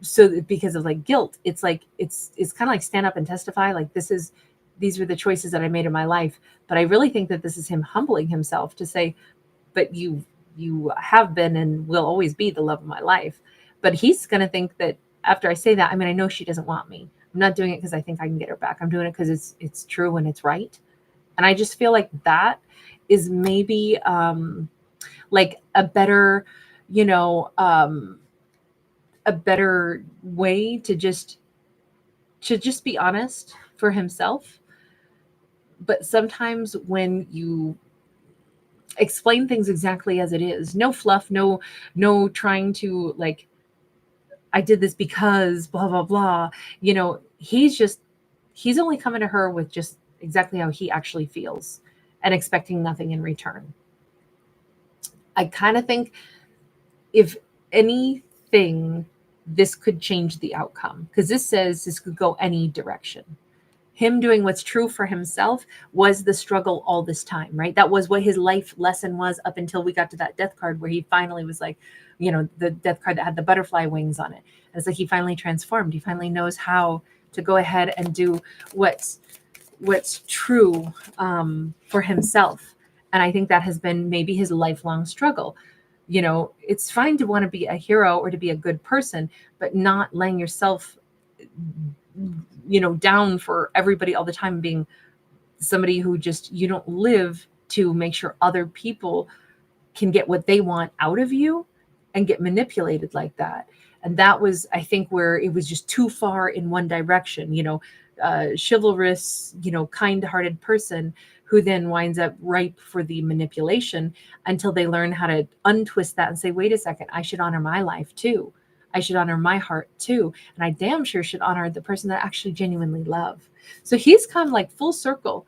So because of like guilt, it's like it's kind of like stand up and testify, like these were the choices that I made in my life. But I really think that this is him humbling himself to say, but you have been and will always be the love of my life. But he's going to think that after I say that, I mean, I know she doesn't want me. I'm not doing it because I think I can get her back. I'm doing it because it's true and it's right. And I just feel like that is maybe like a better, you know, a better way to just be honest for himself. But sometimes when you explain things exactly as it is, no fluff, no trying to like, I did this because blah blah blah, you know, he's only coming to her with just exactly how he actually feels and expecting nothing in return. I kind of think if anything, this could change the outcome, because this says this could go any direction. Him doing what's true for himself was the struggle all this time, right? That was what his life lesson was up until we got to that death card where he finally was like, you know, the death card that had the butterfly wings on it. And it's like he finally transformed. He finally knows how to go ahead and do what's true for himself. And I think that has been maybe his lifelong struggle. You know, it's fine to want to be a hero or to be a good person, but not laying yourself, you know, down for everybody all the time, being somebody who just, you don't live to make sure other people can get what they want out of you and get manipulated like that. And that was, I think, where it was just too far in one direction, you know, chivalrous, you know, kind-hearted person who then winds up ripe for the manipulation until they learn how to untwist that and say, wait a second, I should honor my life too. I should honor my heart too. And I damn sure should honor the person that I actually genuinely love. So he's come like full circle.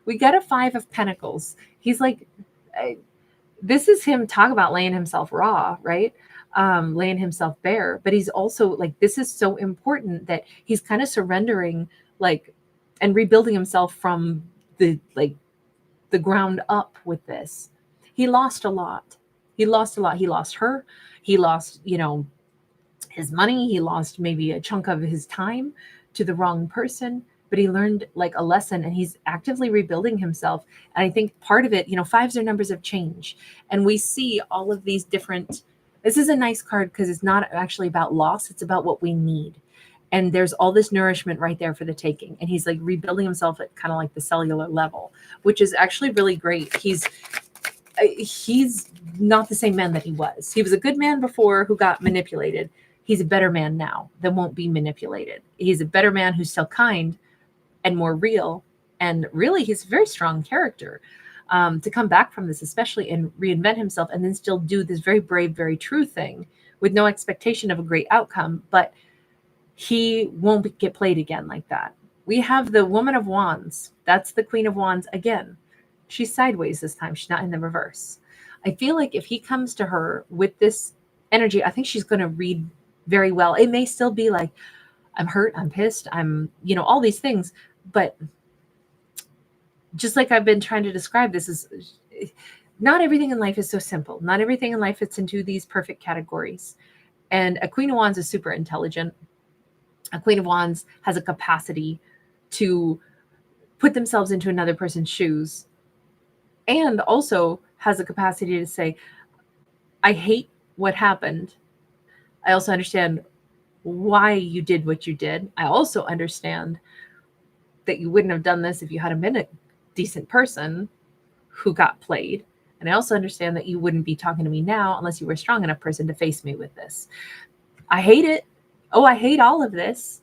We got a 5 of Pentacles. He's like, this is him talk about laying himself raw, right? Laying himself bare. But he's also like, this is so important that he's kind of surrendering, like, and rebuilding himself from the ground up with this. He lost a lot. He lost a lot. He lost her. He lost, you know, his money. He lost maybe a chunk of his time to the wrong person, but he learned like a lesson and he's actively rebuilding himself. And I think part of it, you know, 5s are numbers of change. And we see all of these different, this is a nice card because it's not actually about loss. It's about what we need. And there's all this nourishment right there for the taking. And he's like rebuilding himself at kind of like the cellular level, which is actually really great. He's not the same man that he was. He was a good man before who got manipulated. He's a better man now that won't be manipulated. He's a better man who's still kind and more real. And really, he's a very strong character to come back from this, especially, and reinvent himself and then still do this very brave, very true thing with no expectation of a great outcome. But he won't get played again like that. We have the Woman of Wands. That's the Queen of Wands again. She's sideways this time. She's not in the reverse. I feel like if he comes to her with this energy, I think she's going to read very well. It may still be like, I'm hurt, I'm pissed, I'm, you know, all these things. But just like I've been trying to describe, this is not everything in life is so simple. Not everything in life fits into these perfect categories. And a Queen of Wands is super intelligent. A Queen of Wands has a capacity to put themselves into another person's shoes, and also has a capacity to say, I hate what happened. I also understand why you did what you did. I also understand that you wouldn't have done this if you hadn't been a decent person who got played. And I also understand that you wouldn't be talking to me now unless you were a strong enough person to face me with this. I hate it. Oh, I hate all of this.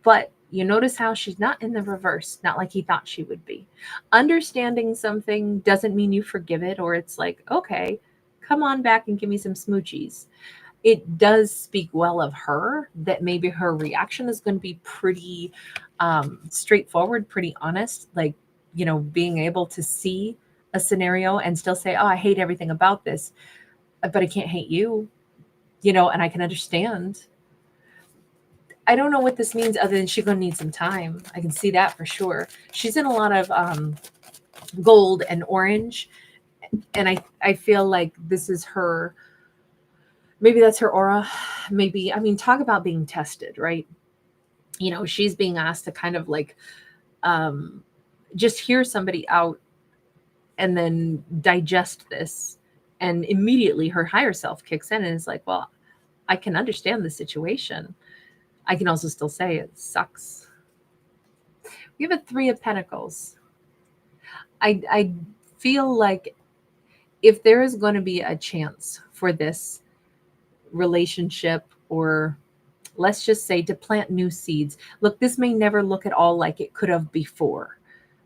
But you notice how she's not in the reverse, not like he thought she would be. Understanding something doesn't mean you forgive it, or it's like, okay, come on back and give me some smoochies. It does speak well of her that maybe her reaction is going to be pretty straightforward, pretty honest, like, you know, being able to see a scenario and still say, oh, I hate everything about this, but I can't hate you, you know, and I can understand. I don't know what this means other than she's going to need some time. I can see that for sure. She's in a lot of gold and orange. And I feel like this is her, maybe that's her aura. Maybe, I mean, talk about being tested, right? You know, she's being asked to kind of like just hear somebody out and then digest this. And immediately her higher self kicks in and is like, well, I can understand the situation. I can also still say it sucks. We have a Three of Pentacles. I feel like if there is going to be a chance for this relationship, or let's just say to plant new seeds. Look, this may never look at all like it could have before,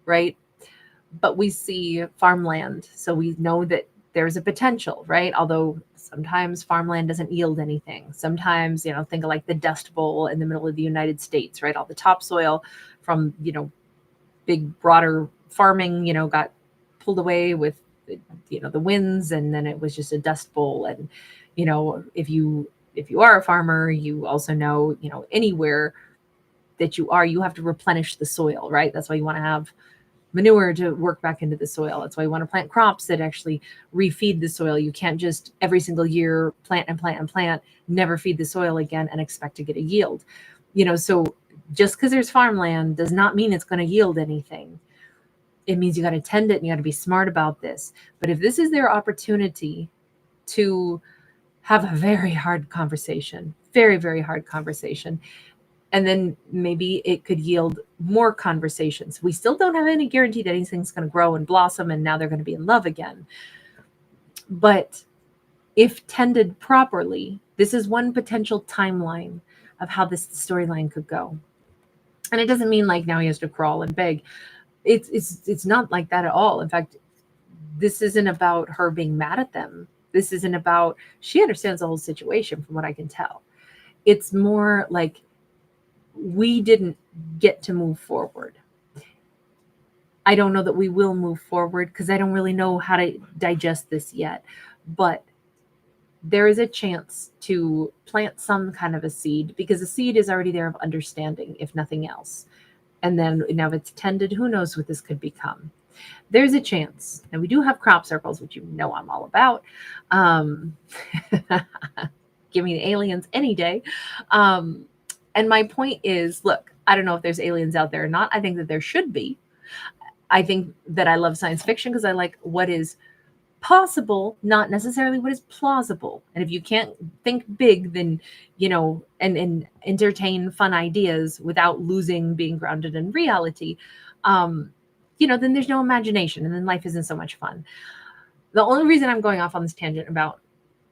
right? But we see farmland, so we know that there's a potential, right? Although sometimes farmland doesn't yield anything. Sometimes, you know, think of like the Dust Bowl in the middle of the United States, right? All the topsoil from, you know, big, broader farming, you know, got pulled away with, you know, the winds, and then it was just a dust bowl. And, you know, if you are a farmer, you also know, you know, anywhere that you are, you have to replenish the soil, right? That's why you want to have manure to work back into the soil. That's why you want to plant crops that actually refeed the soil. You can't just every single year plant and plant and plant, never feed the soil again and expect to get a yield. You know, so just because there's farmland does not mean it's going to yield anything. It means you got to tend it and you got to be smart about this. But if this is their opportunity to have a very hard conversation, very, very hard conversation, and then maybe it could yield more conversations. We still don't have any guarantee that anything's going to grow and blossom and now they're going to be in love again. But if tended properly, this is one potential timeline of how this storyline could go. And it doesn't mean like now he has to crawl and beg. It's not like that at all. In fact, this isn't about her being mad at them. This isn't about, she understands the whole situation from what I can tell. It's more like we didn't get to move forward. I don't know that we will move forward because I don't really know how to digest this yet. But there is a chance to plant some kind of a seed, because the seed is already there of understanding, if nothing else. And then now if it's tended, who knows what this could become. There's a chance. And we do have crop circles, which you know I'm all about. Give me the aliens any day. And my point is, look, I don't know if there's aliens out there or not. I think that there should be. I think that I love science fiction because I like what is possible, not necessarily what is plausible. And if you can't think big, then, you know, and entertain fun ideas without losing being grounded in reality, you know, then there's no imagination, and then life isn't so much fun. The only reason I'm going off on this tangent about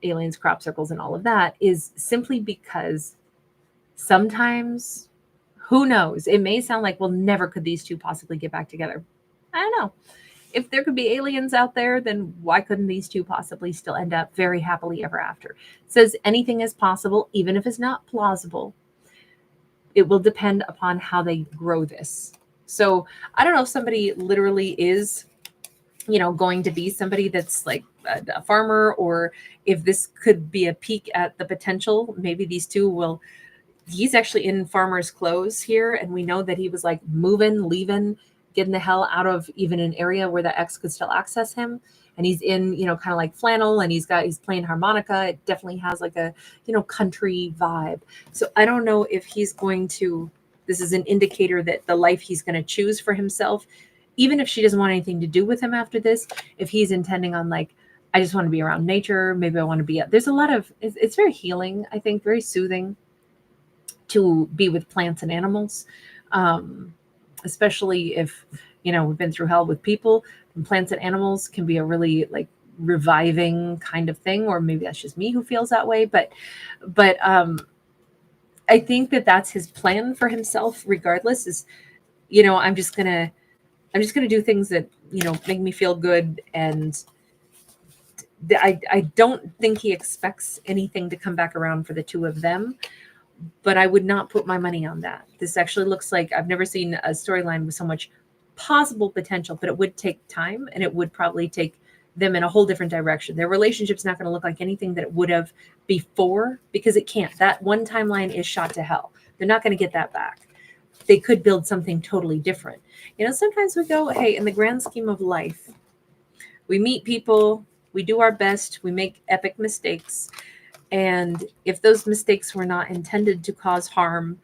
aliens, crop circles, and all of that is simply because sometimes, who knows, it may sound like, well, never could these two possibly get back together. I don't know. If there could be aliens out there, then why couldn't these two possibly still end up very happily ever after? It says anything is possible, even if it's not plausible. It will depend upon how they grow this. So I don't know if somebody literally is, you know, going to be somebody that's like a farmer, or if this could be a peek at the potential. Maybe these two will, he's actually in farmer's clothes here. And we know that he was like moving, leaving, getting the hell out of even an area where the ex could still access him. And he's in, you know, kind of like flannel, and he's playing harmonica. It definitely has like a, you know, country vibe. So I don't know if he's going to, this is an indicator that the life he's going to choose for himself, even if she doesn't want anything to do with him after this, if he's intending on like, I just want to be around nature. Maybe I want to be, there's a lot of, it's very healing, I think, very soothing to be with plants and animals. Especially if, you know, we've been through hell with people, and plants and animals can be a really like reviving kind of thing. Or maybe that's just me who feels that way. But I think that that's his plan for himself, regardless, is, you know, I'm just gonna do things that, you know, make me feel good. And I don't think he expects anything to come back around for the two of them. But I would not put my money on that. This actually looks like, I've never seen a storyline with so much possible potential, but it would take time, and it would probably take them in a whole different direction. Their relationship's not going to look like anything that it would have before, because it can't. That one timeline is shot to hell. They're not going to get that back. they could build something totally different. You know, sometimes we go, hey, in the grand scheme of life, we meet people, we do our best, we make epic mistakes. And if those mistakes were not intended to cause harm,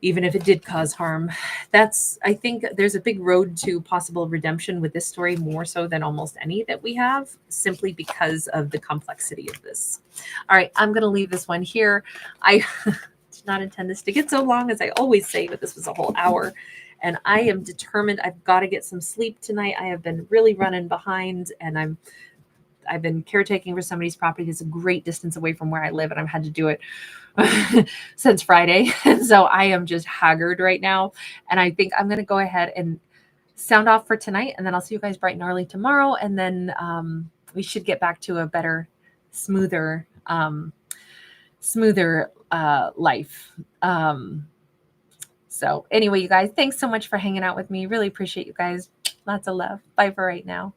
even if it did cause harm, I think there's a big road to possible redemption with this story, more so than almost any that we have, simply because of the complexity of this. All right, I'm going to leave this one here. I did not intend this to get so long, as I always say, but this was a whole hour. And I am determined. I've got to get some sleep tonight. I have been really running behind, and I've been caretaking for somebody's property that's a great distance away from where I live, and I've had to do it since Friday. So I am just haggard right now. And I think I'm going to go ahead and sound off for tonight. And then I'll see you guys bright and early tomorrow. And then we should get back to a better, smoother life. So anyway, you guys, thanks so much for hanging out with me. Really appreciate you guys. Lots of love. Bye for right now.